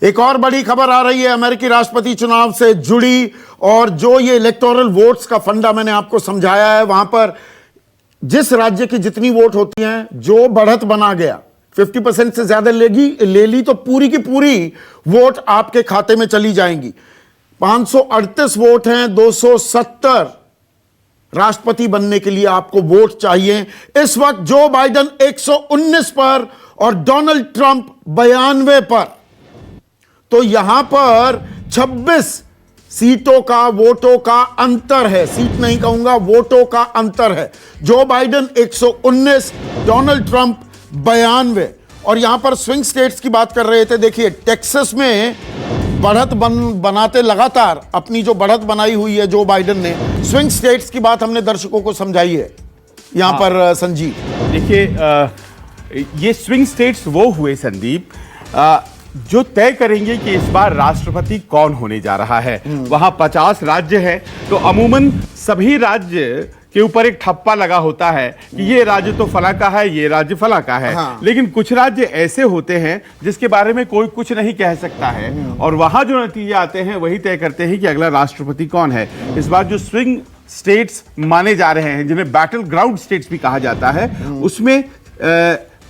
एक और बड़ी खबर आ रही है अमेरिकी राष्ट्रपति चुनाव से जुड़ी, और जो ये इलेक्टोरल वोट्स का फंडा मैंने आपको समझाया है, वहां पर जिस राज्य की जितनी वोट होती हैं, जो बढ़त बना गया 50% से ज्यादा ले ली तो पूरी की पूरी वोट आपके खाते में चली जाएंगी। 538 वोट हैं, 270 राष्ट्रपति बनने के लिए आपको वोट चाहिए। इस वक्त जो बाइडेन 119 पर और डोनाल्ड ट्रंप 92 पर, तो यहां पर 26 सीटों का, वोटों का अंतर है। सीट नहीं कहूंगा, वोटों का अंतर है। Joe Biden 119, Donald Trump 92। और यहां पर स्विंग स्टेट्स की बात कर रहे थे। देखिए टेक्सास में बढ़त बनाते लगातार अपनी जो बढ़त बनाई हुई है जो बाइडेन ने, स्विंग स्टेट्स की बात हमने दर्शकों को समझाई है यहां पर। संजीव देखिए, ये स्विंग स्टेट्स वो हुए संदीप जो तय करेंगे कि इस बार राष्ट्रपति कौन होने जा रहा है। वहां 50 राज्य हैं, तो अमूमन सभी राज्य के ऊपर एक ठप्पा लगा होता है कि ये राज्य तो फला का है, ये राज्य फला का है। हाँ। लेकिन कुछ राज्य ऐसे होते हैं जिसके बारे में कोई कुछ नहीं कह सकता है, और वहां जो नतीजे आते हैं वही तय करते हैं कि अगला राष्ट्रपति कौन है। इस बार जो स्विंग स्टेट्स माने जा रहे हैं, जिन्हें बैटल ग्राउंड स्टेट्स भी कहा जाता है, उसमें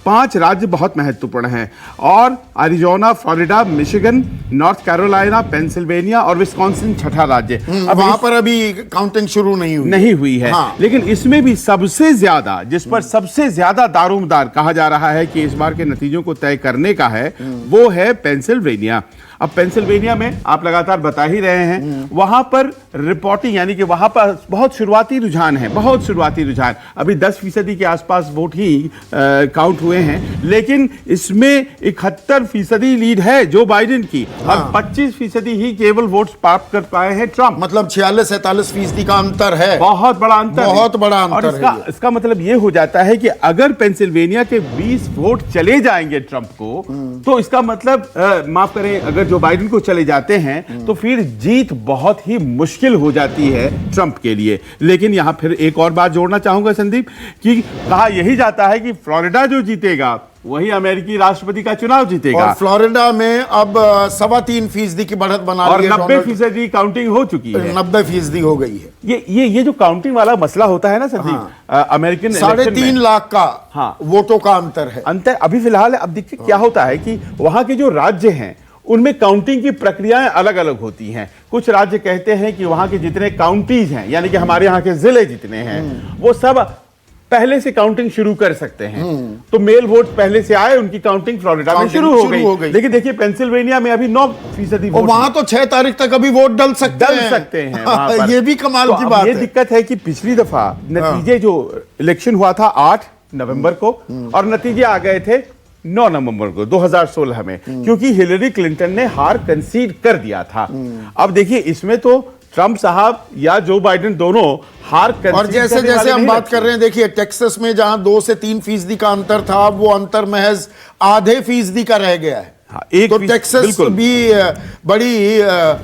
5 राज्य बहुत महत्वपूर्ण हैं, और Arizona, Florida, Michigan, north Carolina, Pennsylvania और विस्कॉन्सिन छठा राज्य। अब वहां पर अभी काउंटिंग शुरू नहीं हुई है। हाँ। लेकिन इसमें भी सबसे ज्यादा, जिस पर सबसे ज्यादा दारोमदार कहा जा रहा है कि इस बार के नतीजों को तय करने का है, वो है पेंसिल्वेनिया। अब पेंसिल्वेनिया में आप लगातार बता ही रहे हैं, वहां पर रिपोर्टिंग यानी कि वहां पर बहुत शुरुआती रुझान है, बहुत शुरुआती रुझान। अभी 10% के आसपास वोट ही काउंट हुए हैं, लेकिन इसमें 71% लीड है जो बाइडेन की। हाँ। और 25% ही केवल वोट्स प्राप्त कर पाए हैं ट्रंप। मतलब 46-47% का अंतर है। बहुत बड़ा अंतर, बहुत बड़ा अंतर। और इसका मतलब यह हो जाता है कि अगर पेंसिल्वेनिया के 20 वोट चले जाएंगे ट्रंप को, तो इसका मतलब माफ करें, अगर जो बाइडेन को चले जाते हैं तो फिर जीत बहुत ही मुश्किल हो जाती है ट्रंप के लिए। लेकिन यहां फिर एक और बात जोड़ना चाहूंगा संदीप, कि कहा यही जाता है कि फ्लोरिडा जो जीतेगा वही अमेरिकी राष्ट्रपति का चुनाव जीतेगा। और फ्लोरिडा में अब 3.25% की बढ़त बना और 90% काउंटिंग हो चुकी है, 90% हो गई है। ये जो काउंटिंग वाला मसला होता है ना संदीप, हाँ। अमेरिकन 3.5 लाख का हाँ। वोटों का अंतर है। अंतर अभी फिलहाल। अब देखिए क्या होता है कि वहां के जो राज्य हैं उनमें काउंटिंग की प्रक्रियाएं अलग अलग होती हैं। कुछ राज्य कहते हैं कि वहां के जितने काउंटीज हैं, यानी कि हमारे यहाँ के जिले जितने हैं, वो सब पहले से काउंटिंग शुरू कर सकते हैं। तो मेल वोट पहले से आए, उनकी काउंटिंग फ्लोरिडा में शुरू हो गई। लेकिन देखिए पेंसिल्वेनिया में अभी 9% वोट, वहां तो 6 तारीख तक अभी वोट डल सकते हैं वहां पर। ये भी कमाल की बात है। ये दिक्कत है कि पिछली दफा नतीजे जो इलेक्शन हुआ था 8 नवंबर को, और नतीजे आ गए थे 9 नवंबर को 2016 में, क्योंकि हिलरी क्लिंटन ने हार कंसीड कर दिया था। अब देखिए इसमें तो ट्रंप साहब या जो बाइडेन दोनों हार कंसीड, और जैसे हम बात कर रहे हैं, देखिए टेक्सास में जहां 2 से 3% का अंतर था, वो अंतर महज आधे फीसदी का रह गया है। हाँ, तो टेक्सास भी बड़ी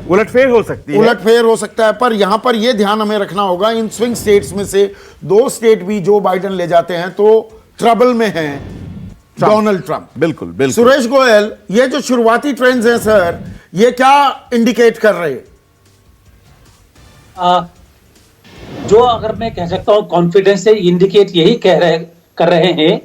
उलटफेर हो सकती है, उलटफेर हो सकता है। पर यहां पर यह ध्यान हमें रखना होगा, इन स्विंग स्टेट्स में से 2 स्टेट भी जो बाइडेन ले जाते हैं तो ट्रबल में हैं डोनाल्ड ट्रंप। बिल्कुल बिल्कुल। सुरेश गोयल, ये जो शुरुआती ट्रेंड्स हैं सर, ये क्या इंडिकेट कर रहे हैं? जो अगर मैं कह सकता हूं कॉन्फिडेंस से इंडिकेट यही कर रहे हैं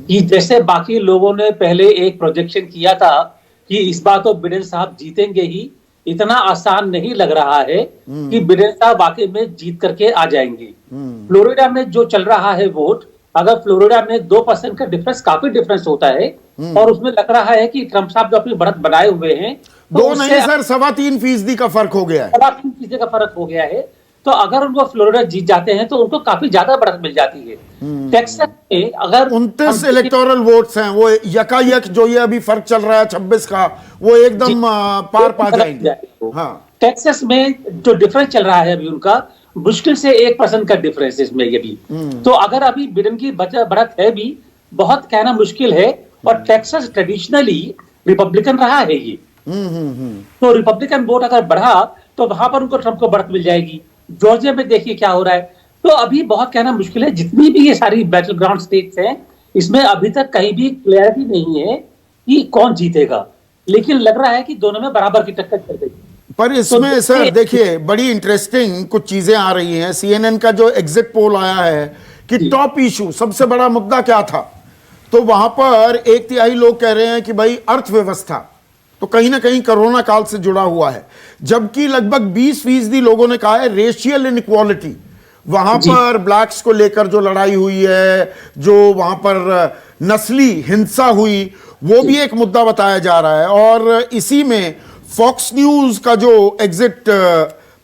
कि जैसे बाकी लोगों ने पहले एक प्रोजेक्शन किया था कि इस बार तो बिडेन साहब जीतेंगे ही, इतना आसान नहीं लग रहा है कि बिडेन साहब वाकई में जीत करके आ जाएंगे। फ्लोरिडा में जो चल रहा है वोट, अगर फ्लोरिडा में 2% का डिफरेंस काफी डिफरेंस होता है, और उसमें लग रहा है कि ट्रंप साहब जो अपनी बढ़त बनाए हुए हैं, तो 2 नहीं सर 3.25% का फर्क हो गया है। 3.25% का फर्क हो गया है। तो अगर उनको फ्लोरिडा जीत जाते हैं तो उनको काफी ज्यादा बढ़त मिल जाती है। टेक्सास में अगर 29 इलेक्टोरल वोट्स हैं, वो यकायक जो ये अभी फर्क चल रहा है 26 का, वो एकदम पार पा जाएंगे। हाँ। टेक्सास में जो डिफरेंस चल रहा है अभी उनका मुश्किल से 1% का डिफरेंस इसमें ये भी। तो अगर अभी बिडेन की बढ़त है भी, बहुत कहना मुश्किल है। और टेक्सास ट्रेडिशनली रिपब्लिकन रहा है ये, तो रिपब्लिकन वोट अगर बढ़ा तो वहां पर उनको ट्रंप को बढ़त मिल जाएगी। जॉर्जिया में देखिए क्या हो रहा है। तो अभी बहुत कहना मुश्किल है। जितनी भी ये सारी बैटल ग्राउंड स्टेट्स हैं, इसमें अभी तक कहीं भी क्लैरिटी नहीं है कि कौन जीतेगा। लेकिन लग रहा है कि दोनों में बराबर की टक्कर चल रही है। पर इसमें तो सर देखिए बड़ी इंटरेस्टिंग कुछ चीजें आ रही हैं। सीएनएन का जो एग्जिट पोल आया है कि टॉप इशू सबसे बड़ा मुद्दा क्या था, तो वहां पर 1/3 लोग कह रहे हैं कि भाई अर्थव्यवस्था, तो कहीं ना कहीं कोरोना काल से जुड़ा हुआ है, जबकि लगभग 20% लोगों ने कहा है रेशियल इनइक्वालिटी। वहां पर ब्लैक्स को लेकर जो लड़ाई हुई है, जो वहां पर नस्ली हिंसा हुई, वो भी एक मुद्दा बताया जा रहा है। और इसी में फॉक्स न्यूज का जो एग्जिट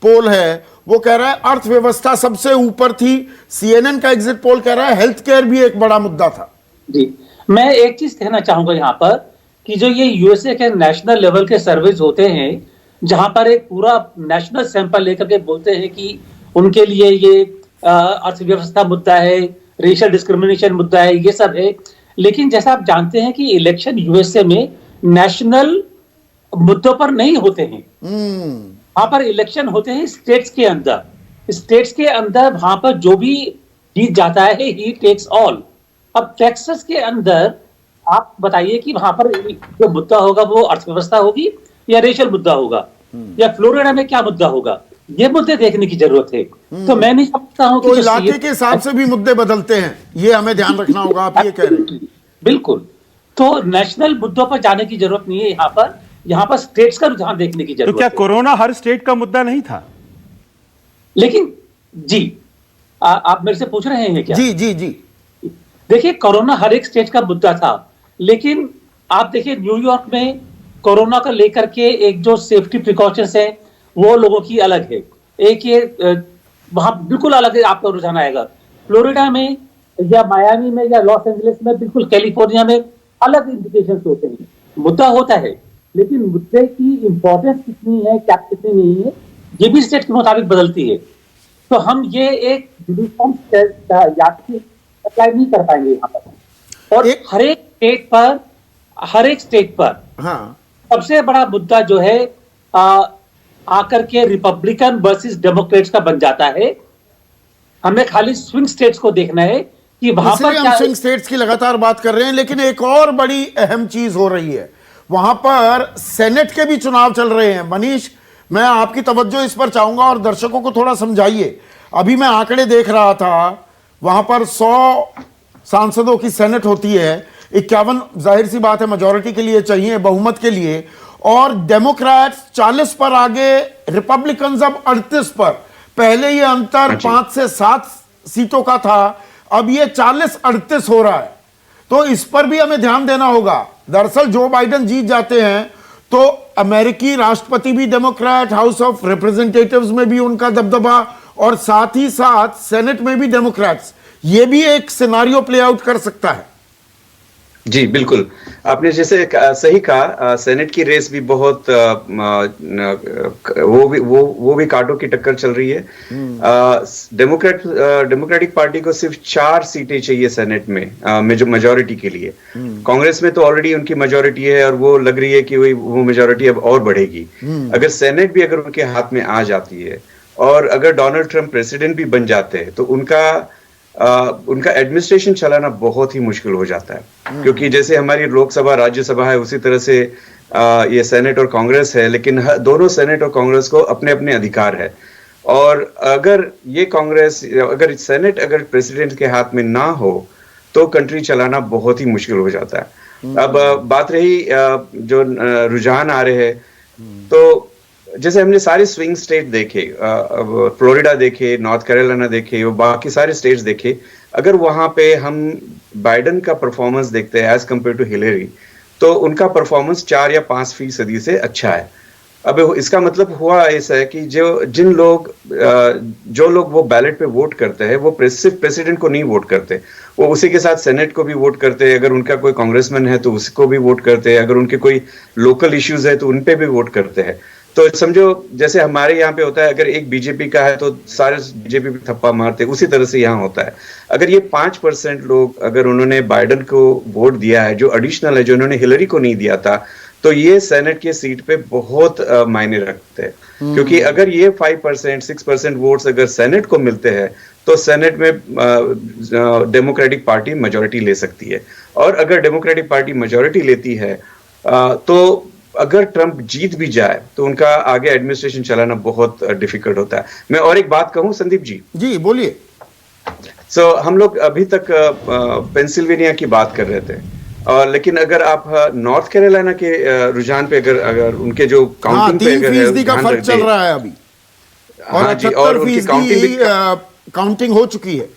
पोल है वो कह रहा है अर्थव्यवस्था सबसे ऊपर थी। सीएनएन का एग्जिट पोल कह रहा है हेल्थ केयर भी एक बड़ा मुद्दा था। जी, मैं एक चीज कहना चाहूंगा यहाँ पर कि जो ये यूएसए के नेशनल लेवल के सर्वेज होते हैं, जहां पर एक पूरा नेशनल सैंपल लेकर के बोलते हैं कि उनके लिए ये अर्थव्यवस्था मुद्दा है, रेशियल डिस्क्रिमिनेशन मुद्दा है, ये सब है। लेकिन जैसा आप जानते हैं कि इलेक्शन यूएसए में नेशनल मुद्दों पर नहीं होते हैं। वहां पर इलेक्शन होते हैं स्टेट्स के अंदर। स्टेट्स के अंदर वहां पर जो भी जीत जाता है ही टेक्स ऑल। अब टेक्सास के अंदर आप बताइए कि वहां पर जो मुद्दा होगा वो अर्थव्यवस्था होगी या रेशियल मुद्दा होगा, या फ्लोरिडा में क्या मुद्दा होगा, ये मुद्दे देखने की जरूरत है। तो मैं नहीं समझता हूं कि तो इलाके के हिसाब से भी मुद्दे बदलते हैं, ये हमें ध्यान रखना होगा, आप ये कह रहे हैं। बिल्कुल, तो नेशनल मुद्दों पर जाने की जरूरत नहीं है। यहाँ पर स्टेट्स का रुझान देखने की जरूरत तो क्या है। कोरोना हर स्टेट का मुद्दा नहीं था? लेकिन जी, आप मेरे से पूछ रहे हैं क्या? जी जी जी। देखिए, कोरोना हर एक स्टेट का मुद्दा था, लेकिन आप देखिए न्यूयॉर्क में कोरोना को लेकर के एक जो सेफ्टी प्रिकॉशंस है वो लोगों की अलग है। एक ये वहां बिल्कुल अलग है, आपका रुझान आएगा। फ्लोरिडा में या मायामी में या लॉस एंजलिस में, बिल्कुल कैलिफोर्निया में अलग इंडिकेशंस होते हैं। मुद्दा होता है, लेकिन मुद्दे की इंपॉर्टेंस कितनी है, क्या कितनी नहीं है, ये भी स्टेट के मुताबिक बदलती है। तो हम ये एक यूनिफॉर्म अप्लाई नहीं कर पाएंगे यहाँ पर। और हर एक स्टेट पर हाँ, सबसे बड़ा मुद्दा जो है आकर के रिपब्लिकन वर्सेस डेमोक्रेट्स का बन जाता है। हमें खाली स्विंग स्टेट्स को देखना है कि वहां पर इसलिए हम स्विंग स्टेट्स की लगातार बात कर रहे हैं। लेकिन एक और बड़ी अहम चीज हो रही है, वहां पर सेनेट के भी चुनाव चल रहे हैं। मनीष, मैं आपकी तवज्जो इस पर चाहूंगा और दर्शकों को थोड़ा समझाइए। अभी मैं आंकड़े देख रहा था, वहां पर 100 सांसदों की सेनेट होती है, 51 जाहिर सी बात है मेजॉरिटी के लिए चाहिए, बहुमत के लिए, और डेमोक्रेट्स 40 पर आगे, रिपब्लिकन्स अब 38 पर। पहले ये अंतर 5 से 7 सीटों का था, अब ये 40-38 हो रहा है। तो इस पर भी हमें ध्यान देना होगा। दरअसल जो बाइडेन जीत जाते हैं तो अमेरिकी राष्ट्रपति भी डेमोक्रेट, हाउस ऑफ रिप्रेजेंटेटिव्स में भी उनका दबदबा, और साथ ही साथ सेनेट में भी डेमोक्रेट्स। ये भी एक सिनारियो प्ले आउट कर सकता है। जी बिल्कुल, आपने जैसे सही कहा, सेनेट की रेस भी बहुत वो भी कांटों की टक्कर चल रही है। डेमोक्रेटिक पार्टी को सिर्फ 4 सीटें चाहिए सेनेट में मेजॉरिटी के लिए। कांग्रेस में तो ऑलरेडी उनकी मेजॉरिटी है और वो लग रही है कि वो मेजॉरिटी अब और बढ़ेगी। अगर सेनेट भी अगर उनके हाथ में आ जाती है और अगर डोनाल्ड ट्रंप प्रेसिडेंट भी बन जाते हैं तो उनका एडमिनिस्ट्रेशन चलाना बहुत ही मुश्किल हो जाता है। क्योंकि जैसे हमारी लोकसभा राज्यसभा है, उसी तरह से ये सेनेट और कांग्रेस है, लेकिन दोनों सेनेट और कांग्रेस को अपने अपने अधिकार है। और अगर सेनेट अगर प्रेसिडेंट के हाथ में ना हो तो कंट्री चलाना बहुत ही मुश्किल हो जाता है। अब बात रही जो रुझान आ रहे हैं, तो जैसे हमने सारे स्विंग स्टेट देखे, फ्लोरिडा देखे, नॉर्थ कैरोलिना देखे, वो बाकी सारे स्टेट्स देखे, अगर वहां पे हम बाइडेन का परफॉर्मेंस देखते हैं एज कंपेयर टू हिलेरी, तो उनका परफॉर्मेंस 4 या 5% से अच्छा है। अब इसका मतलब हुआ ऐसा है कि जो लोग वो बैलेट पे वोट करते हैं, वो सिर्फ प्रेसिडेंट को नहीं वोट करते, वो उसी के साथ सेनेट को भी वोट करते हैं। अगर उनका कोई कांग्रेसमैन है तो उसको भी वोट करते हैं, अगर उनके कोई लोकल इश्यूज है तो उन पे भी वोट करते हैं। तो समझो जैसे हमारे यहाँ पे होता है, अगर एक बीजेपी का है तो सारे बीजेपी पे थप्पा मारते, उसी तरह से यहाँ होता है। अगर ये 5% लोग अगर उन्होंने बाइडेन को वोट दिया है, जो एडिशनल है, जो उन्होंने हिलरी को नहीं दिया था, तो ये सेनेट के सीट पे बहुत मायने रखते हैं। क्योंकि अगर ये 5%, 6% वोट्स अगर सेनेट को मिलते हैं तो सेनेट में डेमोक्रेटिक पार्टी मेजॉरिटी ले सकती है। और अगर डेमोक्रेटिक पार्टी मेजॉरिटी लेती है तो अगर ट्रंप जीत भी जाए तो उनका आगे एडमिनिस्ट्रेशन चलाना बहुत डिफिकल्ट होता है। मैं और एक बात कहूं संदीप जी। जी बोलिए। हम लोग अभी तक पेंसिल्वेनिया की बात कर रहे थे, लेकिन अगर आप नॉर्थ कैरोलिना के रुझान पे अगर उनके जो काउंटिंग पे 3% का फर्क चल रहा है अभी, और हाँ जी, और उनकी 78% काउंटिंग हो चुकी है।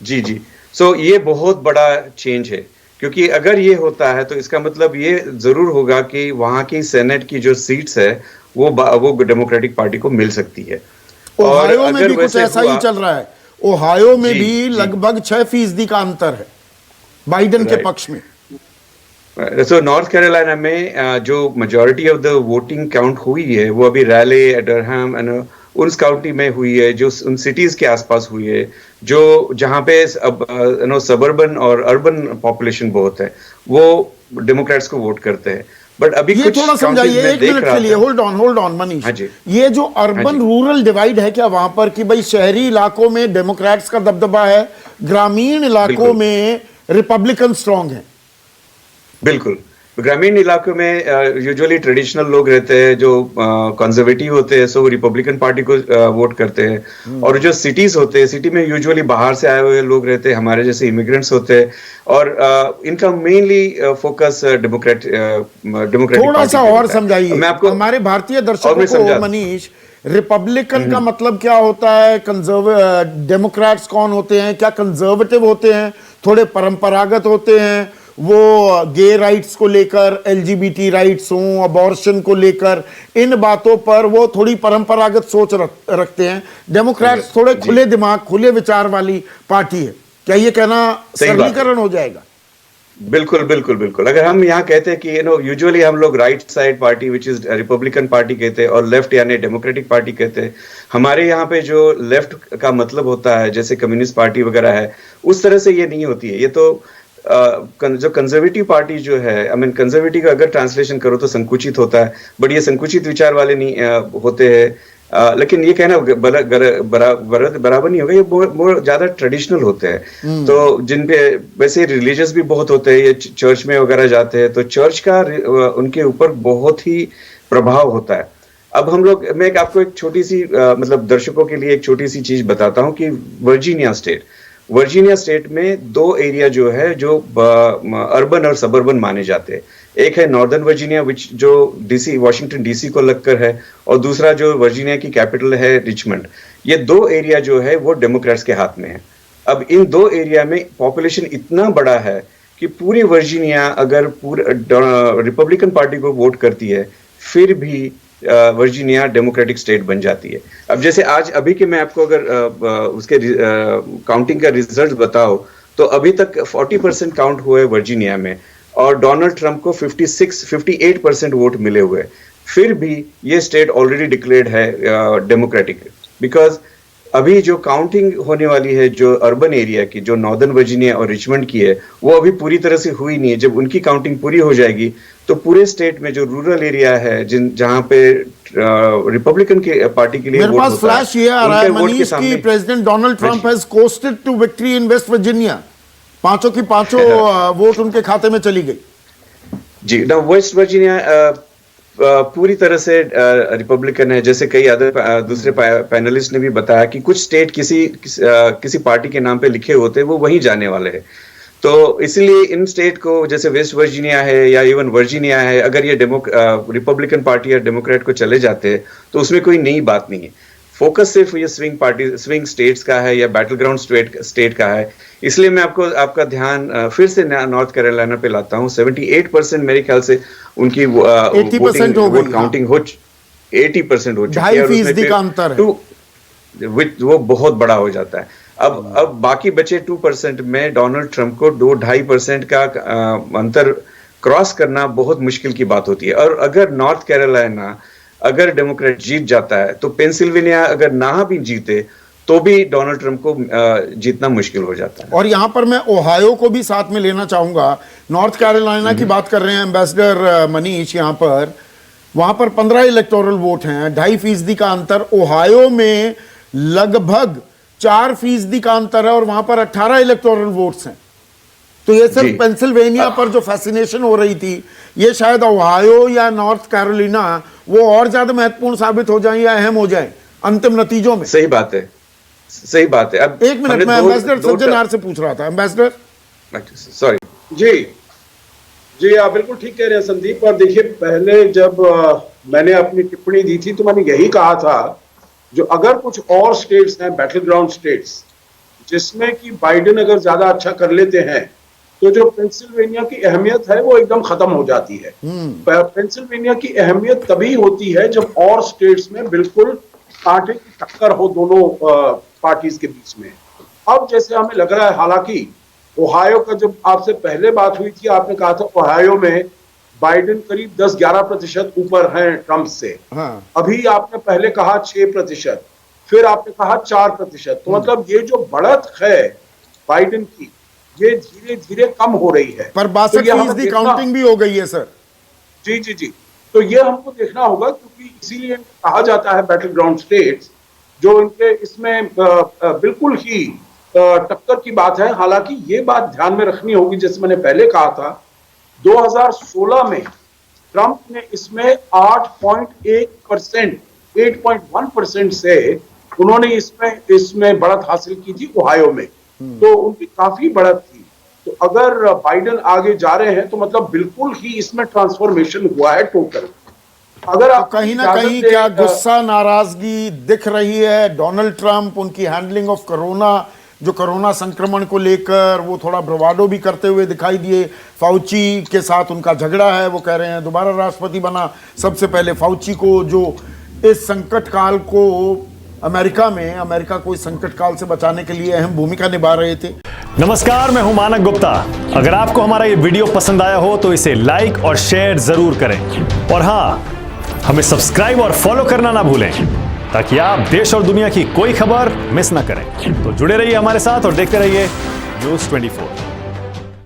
जी जी। सो ये बहुत बड़ा चेंज है, क्योंकि अगर ये होता है तो इसका मतलब ये जरूर होगा कि वहां की सेनेट की जो सीट्स है वो डेमोक्रेटिक पार्टी को मिल सकती है। ओहायो में भी कुछ ऐसा ही चल रहा है। ओहायो में भी लगभग 6% का अंतर है बाइडेन के पक्ष में। सो नॉर्थ कैरोलिना में जो majority of the voting count हुई है वो अभी रैले, डरहम एंड उन काउंटी में हुई है, जो उन सिटीज के आसपास हुई है, जो जहां पे सबर्बन और अर्बन पॉपुलेशन बहुत है, वो डेमोक्रेट्स को वोट करते हैं। बट अभी ये कुछ थोड़ा समझाइए एक मिनट के लिए। Hold on Manish. हाँ जी। ये जो अर्बन रूरल डिवाइड है क्या वहां पर, कि भाई शहरी इलाकों में डेमोक्रेट्स का दबदबा है, ग्रामीण इलाकों में रिपब्लिकन स्ट्रांग है? बिल्कुल। ग्रामीण इलाकों में यूजुअली ट्रेडिशनल लोग रहते हैं जो कंजर्वेटिव होते हैं, सो रिपब्लिकन पार्टी को वोट करते हैं। और जो सिटीज होते हैं, सिटी में यूजुअली बाहर से आए हुए लोग रहते हैं, हमारे जैसे इमिग्रेंट्स होते हैं, और इनका मेनली फोकस डेमोक्रेटिक थोड़ा सा और समझाइए मैं आपको, हमारे भारतीय दर्शकों को मनीष। रिपब्लिकन का मतलब क्या होता है? डेमोक्रेट्स कौन होते हैं? क्या कंजर्वेटिव होते हैं, थोड़े परंपरागत होते हैं, वो गे राइट्स को लेकर, एलजीबीटी राइट्स हों, अबॉर्शन को लेकर, इन बातों पर वो थोड़ी परंपरागत सोच रखते हैं। डेमोक्रेट्स थोड़े खुले दिमाग, खुले विचार वाली पार्टी है। क्या ये कहना सरलीकरण हो जाएगा? बिल्कुल बिल्कुल बिल्कुल। अगर हम यहाँ कहते हैं कि यूजुअली हम लोग right side party which is Republican party कहते हैं, और लेफ्ट यानी डेमोक्रेटिक पार्टी कहते हैं। हमारे यहाँ पे जो लेफ्ट का मतलब होता है जैसे कम्युनिस्ट पार्टी वगैरह है, उस तरह से ये नहीं होती है। ये तो जो कंजर्वेटिव पार्टी जो है, आई मीन कंजर्वेटिव का अगर ट्रांसलेशन करो तो संकुचित होता है, बट ये संकुचित विचार वाले नहीं होते हैं। लेकिन ये कहना बराबर नहीं होगा, ये बहुत ज्यादा ट्रेडिशनल होते हैं। तो जिन पे वैसे रिलीजियस भी बहुत होते हैं, ये चर्च में वगैरह जाते हैं, तो चर्च का उनके ऊपर बहुत ही प्रभाव होता है। अब हम लोग, मैं आपको एक छोटी सी मतलब दर्शकों के लिए एक छोटी सी चीज बताता हूँ कि वर्जीनिया स्टेट में दो एरिया जो है जो अर्बन और सबर्बन माने जाते हैं। एक है नॉर्दर्न वर्जीनिया विच जो वॉशिंगटन डीसी को लगकर है, और दूसरा जो वर्जीनिया की कैपिटल है रिचमंड। ये दो एरिया जो है वो डेमोक्रेट्स के हाथ में है। अब इन दो एरिया में पॉपुलेशन इतना बड़ा है कि पूरी वर्जीनिया अगर रिपब्लिकन पार्टी को वोट करती है, फिर भी वर्जीनिया डेमोक्रेटिक स्टेट बन जाती है। अब जैसे आज अभी के मैं आपको अगर उसके काउंटिंग का रिजल्ट बताओ, तो अभी तक 40% काउंट हुए वर्जीनिया में, और डोनाल्ड ट्रंप को 58% वोट मिले हुए। फिर भी ये स्टेट ऑलरेडी डिक्लेयर्ड है डेमोक्रेटिक, बिकॉज अभी जो काउंटिंग होने वाली है जो अर्बन एरिया की, जो नॉर्दर्न वर्जीनिया और रिचमंड की है, वो अभी पूरी तरह से हुई नहीं है। जब उनकी काउंटिंग पूरी हो जाएगी तो पूरे स्टेट में जो रूरल एरिया है जहां पे रिपब्लिकन के पार्टी के लिए मेरे पास फ्लैश ये आ रहा है मनीष की president Donald Trump has coasted to victory in West Virginia. पांचों की पांचों वोट उनके खाते में चली गई। जी ना, वेस्ट वर्जीनिया पूरी तरह से रिपब्लिकन है। जैसे कई दूसरे पैनलिस्ट ने भी बताया कि कुछ स्टेट किसी पार्टी के नाम पे लिखे होते हैं, वो वहीं जाने वाले हैं। तो इसलिए इन स्टेट को, जैसे वेस्ट वर्जीनिया है या इवन वर्जीनिया है, अगर ये रिपब्लिकन पार्टी या डेमोक्रेट को चले जाते हैं तो उसमें कोई नई बात नहीं है। फोकस सिर्फ ये स्विंग स्टेट्स का है या बैटल ग्राउंड स्टेट का है। इसलिए मैं आपका ध्यान फिर से नॉर्थ कैरोलिना पे लाता हूँ। 78% मेरे ख्याल से उनकी 80% हो गई, काउंटिंग हो 80% हो चुकी है, 2.5% का अंतर है, वो बहुत बड़ा हो जाता है। अब बाकी बचे 2% में डोनाल्ड ट्रंप को 2-2.5% का अंतर क्रॉस करना बहुत मुश्किल की बात होती है। और अगर नॉर्थ कैरोलिना अगर डेमोक्रेट जीत जाता है, तो पेंसिल्वेनिया अगर ना भी जीते तो भी डोनाल्ड ट्रंप को जीतना मुश्किल हो जाता है। और यहां पर मैं ओहायो को भी साथ में लेना चाहूंगा। नॉर्थ कैरोलिना की बात कर रहे हैं एम्बेसडर मनीष, यहां पर वहां पर 15 इलेक्टोरल वोट हैं, 2.5% का अंतर। ओहायो में लगभग 4% का अंतर है, और वहां पर 18 इलेक्टोरल वोट्स हैं। तो ये सिर्फ जी। पेंसिल्वेनिया पर जो फैसिनेशन हो रही थी, ये शायद ओहायो या नॉर्थ कैरोलिना वो और ज्यादा महत्वपूर्ण साबित हो जाए या अहम हो जाए अंतिम नतीजों में। सही बात है, सही बात है। अब एक मिनट, मैं एम्बेसडर सज्जनार से पूछ रहा था। एम्बेसडर, सॉरी जी जी, आप बिल्कुल ठीक कह रहे हैं संदीप। और देखिए, पहले जब मैंने अपनी टिप्पणी दी थी तो मैंने यही कहा था, जो अगर कुछ और स्टेट्स हैं बैटल ग्राउंड स्टेट्स जिसमें कि बाइडेन अगर ज्यादा अच्छा कर लेते हैं तो जो पेंसिल्वेनिया की अहमियत है वो एकदम खत्म हो जाती है। पेंसिल्वेनिया की अहमियत तभी होती है जब और स्टेट्स में बिल्कुल कांटे की टक्कर हो दोनों पार्टीज के बीच में। अब जैसे हमें लग रहा है, हालांकि ओहायो का जब आपसे पहले बात हुई थी आपने कहा था ओहायो में बाइडेन करीब 10-11% ऊपर हैं ट्रंप से। हाँ। अभी आपने पहले कहा 6%, फिर आपने कहा 4%। तो मतलब ये जो बढ़त है बाइडेन की, ये धीरे धीरे कम हो रही है। पर तो ये हमें 62% काउंटिंग भी हो गई है सर। जी जी जी, तो ये हमको देखना होगा, क्योंकि इसीलिए कहा जाता है बैटल ग्राउंड स्टेट्स, जो इनके इसमें बिल्कुल ही टक्कर की बात है। हालांकि ये बात ध्यान में रखनी होगी, जैसे मैंने पहले कहा था, 2016 में ट्रंप ने इसमें 8.1%, 8.1% से उन्होंने इसमें बढ़त हासिल की थी ओहायो में। तो उनकी काफी बढ़त थी। तो अगर बाइडेन आगे जा रहे हैं तो मतलब बिल्कुल ही इसमें ट्रांसफॉर्मेशन हुआ है टोटल। अगर तो आप कहीं ना कहीं क्या गुस्सा, नाराजगी दिख रही है डोनाल्ड ट्रंप, उनकी हैंडलिंग ऑफ कोरोना, जो कोरोना संक्रमण को लेकर वो थोड़ा ब्रवाडो भी करते हुए दिखाई दिए। फाउची के साथ उनका झगड़ा है, वो कह रहे हैं दोबारा राष्ट्रपति बना। सबसे पहले फाउची को, जो इस संकट काल को अमेरिका को इस संकट काल से बचाने के लिए अहम भूमिका निभा रहे थे। नमस्कार, मैं हूं मानक गुप्ता। अगर आपको हमारा ये वीडियो पसंद आया हो तो इसे लाइक और शेयर जरूर करें, और हां, हमें सब्सक्राइब और फॉलो करना ना भूलें ताकि आप देश और दुनिया की कोई खबर मिस ना करें। तो जुड़े रहिए हमारे साथ और देखते रहिए News 24।